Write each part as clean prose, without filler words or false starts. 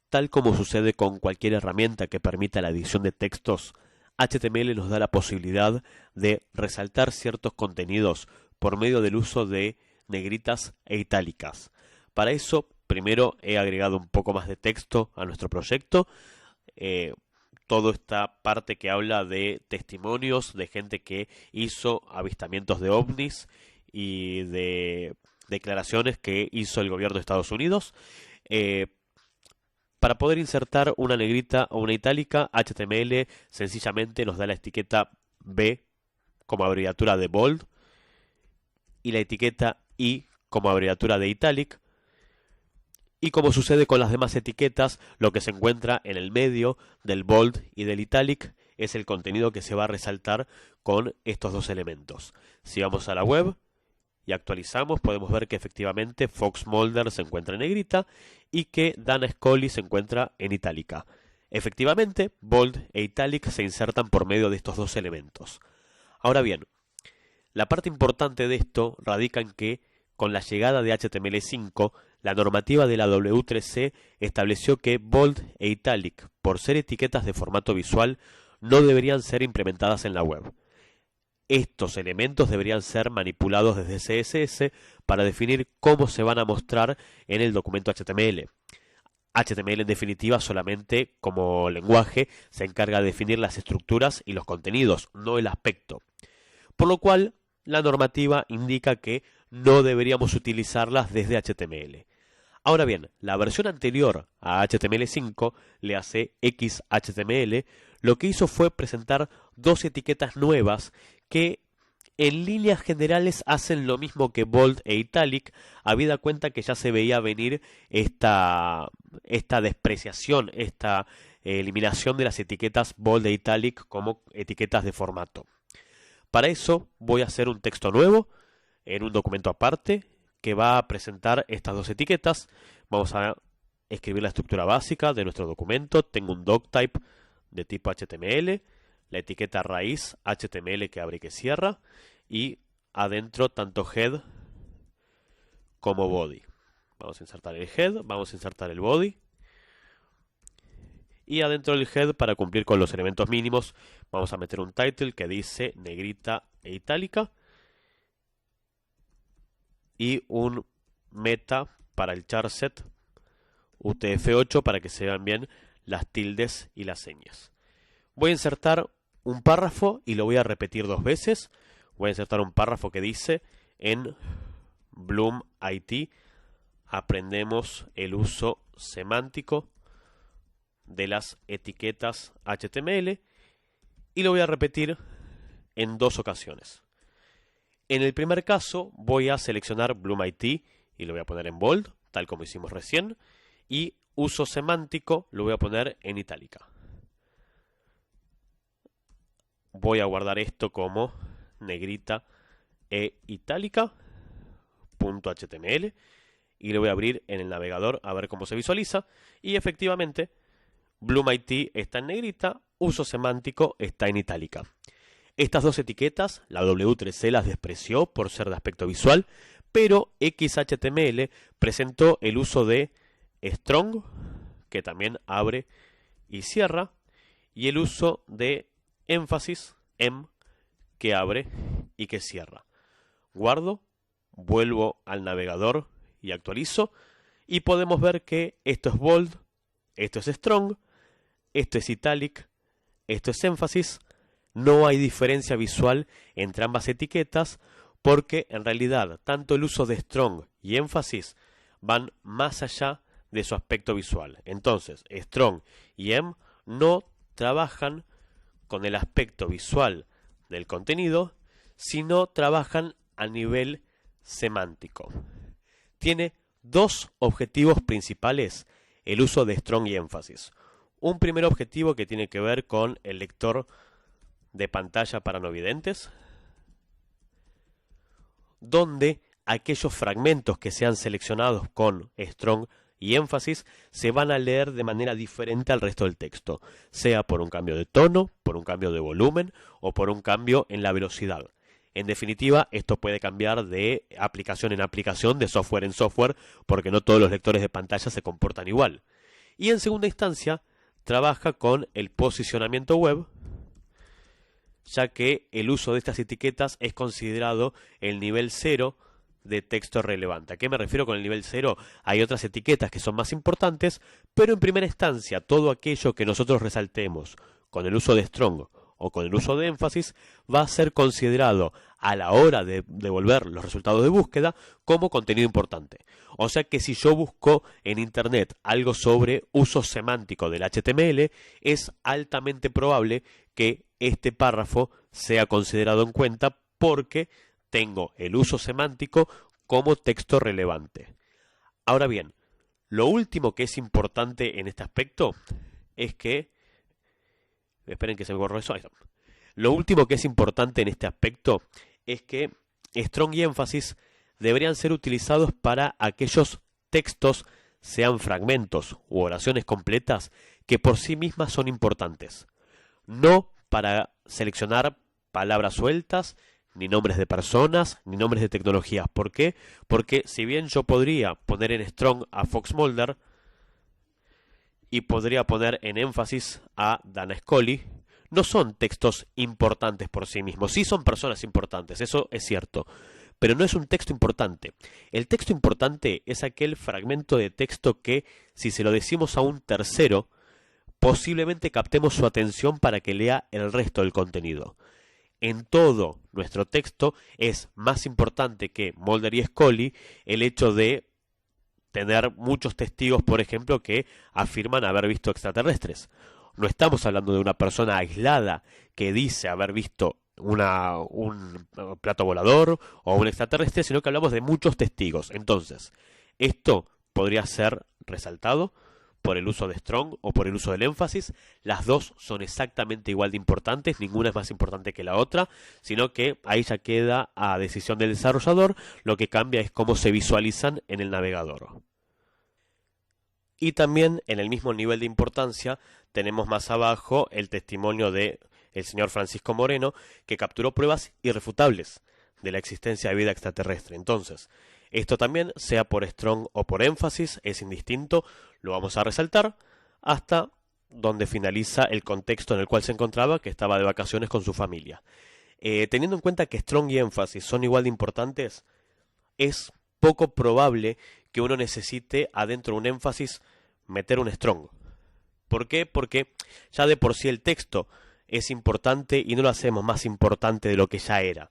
Tal como sucede con cualquier herramienta que permita la edición de textos, HTML nos da la posibilidad de resaltar ciertos contenidos por medio del uso de negritas e itálicas. Para eso, primero he agregado un poco más de texto a nuestro proyecto. Toda esta parte que habla de testimonios de gente que hizo avistamientos de ovnis y de declaraciones que hizo el gobierno de Estados Unidos. Para poder insertar una negrita o una itálica, HTML sencillamente nos da la etiqueta B como abreviatura de bold y la etiqueta I como abreviatura de italic. Y como sucede con las demás etiquetas, lo que se encuentra en el medio del bold y del italic es el contenido que se va a resaltar con estos dos elementos. Si vamos a la web y actualizamos, podemos ver que efectivamente Fox Mulder se encuentra en negrita y que Dana Scully se encuentra en itálica. Efectivamente, bold e italic se insertan por medio de estos dos elementos. Ahora bien, la parte importante de esto radica en que con la llegada de HTML5, la normativa de la W3C estableció que bold e italic, por ser etiquetas de formato visual, no deberían ser implementadas en la web. Estos elementos deberían ser manipulados desde CSS para definir cómo se van a mostrar en el documento HTML. HTML en definitiva solamente como lenguaje se encarga de definir las estructuras y los contenidos, no el aspecto. Por lo cual, la normativa indica que no deberíamos utilizarlas desde HTML. Ahora bien, la versión anterior a HTML5, le hace XHTML, lo que hizo fue presentar dos etiquetas nuevas que en líneas generales hacen lo mismo que bold e italic, habida cuenta que ya se veía venir esta despreciación, esta eliminación de las etiquetas bold e italic como etiquetas de formato. Para eso voy a hacer un texto nuevo en un documento aparte que va a presentar estas dos etiquetas. Vamos a escribir la estructura básica de nuestro documento. Tengo un doctype de tipo HTML, la etiqueta raíz HTML que abre y que cierra, y adentro tanto head como body. Vamos a insertar el head, vamos a insertar el body, y adentro del head, para cumplir con los elementos mínimos, vamos a meter un title que dice negrita e itálica y un meta para el charset UTF-8 para que se vean bien las tildes y las señas. Voy a insertar un párrafo y lo voy a repetir dos veces. Voy a insertar un párrafo que dice: en Bloom IT aprendemos el uso semántico de las etiquetas HTML, y lo voy a repetir en dos ocasiones. En el primer caso voy a seleccionar Bloom IT y lo voy a poner en bold, tal como hicimos recién, y uso semántico lo voy a poner en itálica. Voy a guardar esto como negrita e itálica .html y lo voy a abrir en el navegador a ver cómo se visualiza, y efectivamente Bloom IT está en negrita, uso semántico está en itálica. Estas dos etiquetas la W3C las despreció por ser de aspecto visual, pero XHTML presentó el uso de strong, que también abre y cierra, y el uso de énfasis, que abre y que cierra. Guardo, vuelvo al navegador y actualizo, y podemos ver que esto es bold, esto es strong, esto es italic, esto es énfasis. No hay diferencia visual entre ambas etiquetas porque en realidad tanto el uso de strong y énfasis van más allá de su aspecto visual. Entonces, strong y no trabajan con el aspecto visual del contenido, sino trabajan a nivel semántico. Tiene dos objetivos principales el uso de strong y énfasis. Un primer objetivo que tiene que ver con el lector de pantalla para no videntes, donde aquellos fragmentos que sean seleccionados con strong y énfasis se van a leer de manera diferente al resto del texto, sea por un cambio de tono, por un cambio de volumen o por un cambio en la velocidad. En definitiva, esto puede cambiar de aplicación en aplicación, de software en software, porque no todos los lectores de pantalla se comportan igual. Y en segunda instancia, trabaja con el posicionamiento web, ya que el uso de estas etiquetas es considerado el nivel 0 de texto relevante. ¿A qué me refiero con el nivel 0? Hay otras etiquetas que son más importantes, pero en primera instancia todo aquello que nosotros resaltemos con el uso de strong o con el uso de énfasis va a ser considerado a la hora de devolver los resultados de búsqueda como contenido importante. O sea que si yo busco en internet algo sobre uso semántico del HTML, es altamente probable que este párrafo sea considerado en cuenta porque tengo el uso semántico como texto relevante. Ahora bien, lo último que es importante en este aspecto es que... Esperen que se me borró eso. Ahí está. Lo último que es importante en este aspecto es que strong y énfasis deberían ser utilizados para aquellos textos, sean fragmentos u oraciones completas, que por sí mismas son importantes. No para seleccionar palabras sueltas, ni nombres de personas, ni nombres de tecnologías. ¿Por qué? Porque si bien yo podría poner en strong a Fox Mulder y podría poner en énfasis a Dana Scully, no son textos importantes por sí mismos. Sí son personas importantes, eso es cierto, pero no es un texto importante. El texto importante es aquel fragmento de texto que, si se lo decimos a un tercero, posiblemente captemos su atención para que lea el resto del contenido. En todo nuestro texto es más importante que Mulder y Scully el hecho de tener muchos testigos, por ejemplo, que afirman haber visto extraterrestres. No estamos hablando de una persona aislada que dice haber visto un plato volador o un extraterrestre, sino que hablamos de muchos testigos. Entonces, esto podría ser resaltado por el uso de strong o por el uso del énfasis. Las dos son exactamente igual de importantes, ninguna es más importante que la otra, sino que ahí ya queda a decisión del desarrollador. Lo que cambia es cómo se visualizan en el navegador. Y también en el mismo nivel de importancia tenemos más abajo el testimonio de el señor Francisco Moreno, que capturó pruebas irrefutables de la existencia de vida extraterrestre. Entonces, esto también, sea por strong o por énfasis, es indistinto, lo vamos a resaltar hasta donde finaliza el contexto en el cual se encontraba, que estaba de vacaciones con su familia. Teniendo en cuenta que strong y énfasis son igual de importantes, es poco probable que uno necesite adentro un énfasis meter un strong. ¿Por qué? Porque ya de por sí el texto es importante y no lo hacemos más importante de lo que ya era.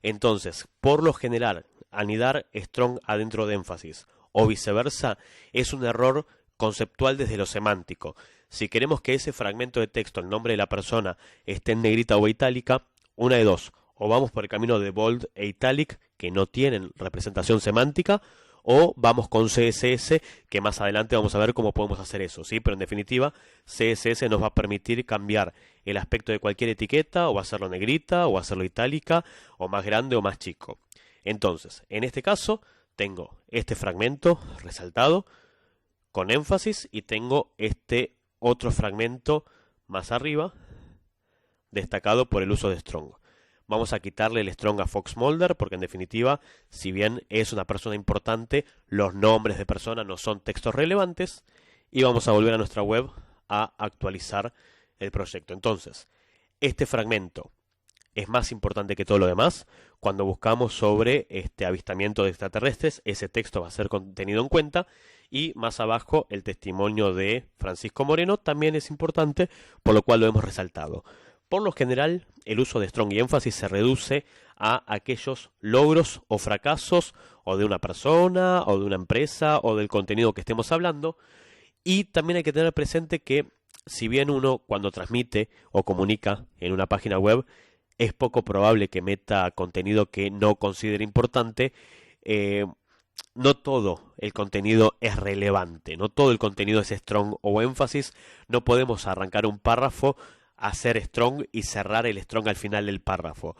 Entonces, por lo general, anidar strong adentro de énfasis o viceversa es un error conceptual desde lo semántico. Si queremos que ese fragmento de texto, el nombre de la persona, esté en negrita o itálica, una de dos: o vamos por el camino de bold e italic, que no tienen representación semántica, o vamos con CSS, que más adelante vamos a ver cómo podemos hacer eso, ¿sí? Pero en definitiva, CSS nos va a permitir cambiar el aspecto de cualquier etiqueta, o hacerlo negrita, o hacerlo itálica, o más grande o más chico. Entonces, en este caso, tengo este fragmento resaltado con énfasis y tengo este otro fragmento más arriba destacado por el uso de strong. Vamos a quitarle el strong a Fox Mulder porque en definitiva, si bien es una persona importante, los nombres de personas no son textos relevantes, y vamos a volver a nuestra web a actualizar el proyecto. Entonces, este fragmento es más importante que todo lo demás. Cuando buscamos sobre este avistamiento de extraterrestres, ese texto va a ser tenido en cuenta, y más abajo el testimonio de Francisco Moreno también es importante, por lo cual lo hemos resaltado. Por lo general, el uso de strong y énfasis se reduce a aquellos logros o fracasos o de una persona o de una empresa o del contenido que estemos hablando, y también hay que tener presente que si bien uno cuando transmite o comunica en una página web es poco probable que meta contenido que no considere importante, no todo el contenido es relevante, no todo el contenido es strong o énfasis. No podemos arrancar un párrafo, hacer strong y cerrar el strong al final del párrafo,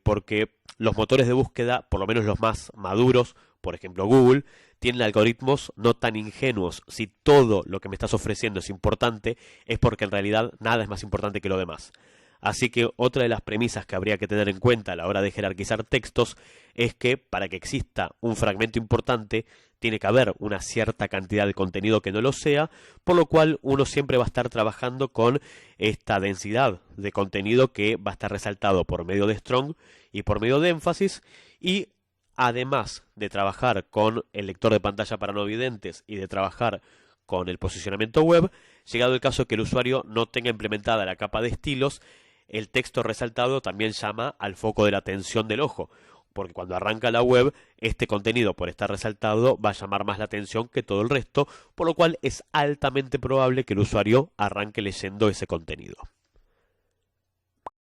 porque los motores de búsqueda, por lo menos los más maduros, por ejemplo Google, tienen algoritmos no tan ingenuos. Si todo lo que me estás ofreciendo es importante, es porque en realidad nada es más importante que lo demás. Así que otra de las premisas que habría que tener en cuenta a la hora de jerarquizar textos es que para que exista un fragmento importante tiene que haber una cierta cantidad de contenido que no lo sea, por lo cual uno siempre va a estar trabajando con esta densidad de contenido que va a estar resaltado por medio de strong y por medio de énfasis, y además de trabajar con el lector de pantalla para no videntes y de trabajar con el posicionamiento web, llegado el caso que el usuario no tenga implementada la capa de estilos, el texto resaltado también llama al foco de la atención del ojo, porque cuando arranca la web, este contenido por estar resaltado va a llamar más la atención que todo el resto, por lo cual es altamente probable que el usuario arranque leyendo ese contenido.